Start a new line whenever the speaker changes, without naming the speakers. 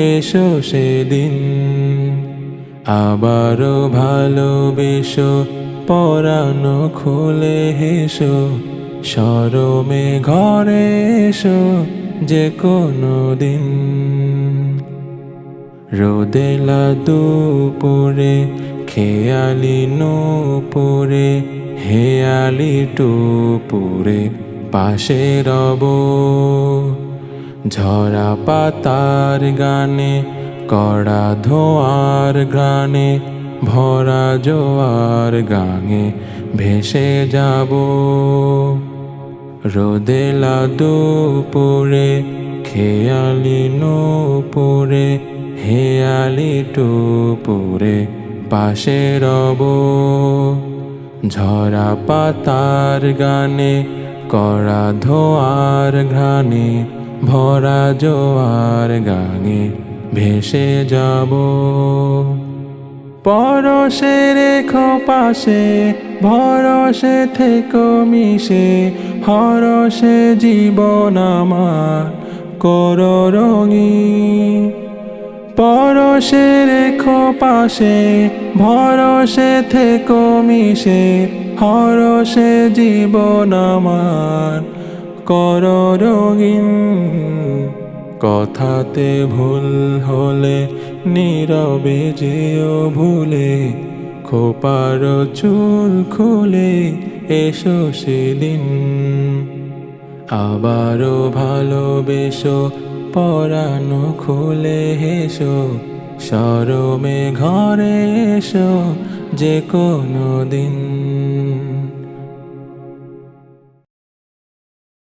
এসো সেদিন। আবারও ভালোবেসো, পরানো খুলে হেসো, শরমে ঘরে এসো যে কোনো দিন। রোদেলা দুপুরে, খেয়ালি নূপুরে, হেয়ালি টুপুরে পাশে রব। ঝরা পাতার গানে, কড়া ধোঁয়ার গানে, ভরা জোয়ার গাঙে ভেসে যাব। রোদেলা দুপুরে, খেয়ালি নূপুরে, হেয়ালি টুপুরে পাশে রব। ঝরা পাতার গানে, কড়া ধোঁয়ার ঘ্রাণে, ভরা জোয়ার গাঙে ভেসে যাব। পরশে রেখো পাশে, ভরসে থেকো মিশে, হরসে জীবন আমার করো রঙিন। পরশে রেখো পাশে, ভরসে থেকো মিশে, হরসে জীবন আমার করো রঙিন। কথাতে ভুল হলে নীরবে যেও ভুলে, খোপার চুল খুলে এসো সেদিন। আবারও ভালোবেসো, পরানো খুলে হেসো, শরমে ঘরে এসো যে কোনো দিন।